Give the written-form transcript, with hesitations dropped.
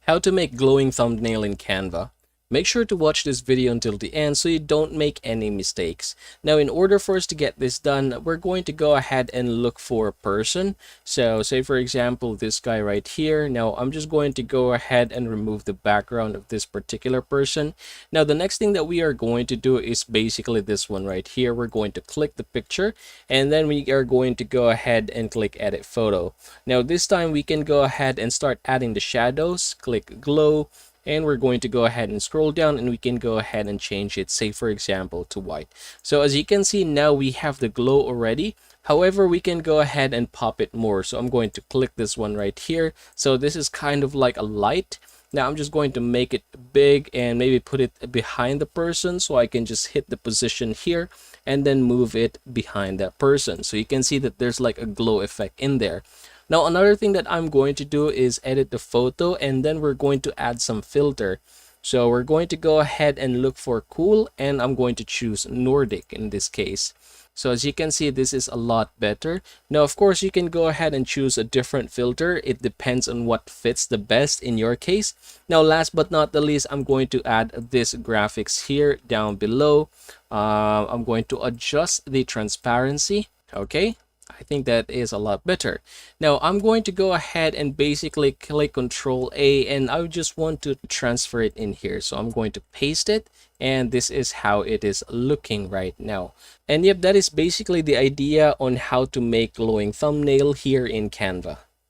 How to make glowing thumbnail in Canva. Make sure to watch this video until the end so you don't make any mistakes. Now, in order for us to get this done, we're going to go ahead and look for a person. So say for example, this guy right here. Now, I'm just going to go ahead and remove the background of this particular person. Now, the next thing that we are going to do is basically this one right here. We're going to click the picture and then we are going to go ahead and click edit photo. Now, this time we can go ahead and start adding the shadows. Click glow. And we're going to go ahead and scroll down and we can go ahead and change it, say for example, to white. So as you can see, now we have the glow already. However, we can go ahead and pop it more. So I'm going to click this one right here. So this is kind of like a light. Now I'm just going to make it big and maybe put it behind the person so I can just hit the position here and then move it behind that person. So you can see that there's like a glow effect in there. Now, another thing that I'm going to do is edit the photo and then we're going to add some filter. So we're going to go ahead and look for cool and I'm going to choose Nordic in this case. So as you can see, this is a lot better. Now, of course, you can go ahead and choose a different filter. It depends on what fits the best in your case. Now, last but not the least, I'm going to add this graphics here down below. I'm going to adjust the transparency. Okay. I think that is a lot better. Now I'm going to go ahead and basically click Control A and I just want to transfer it in here. So I'm going to paste it and this is how it is looking right now. And yep, that is basically the idea on how to make glowing thumbnail here in Canva.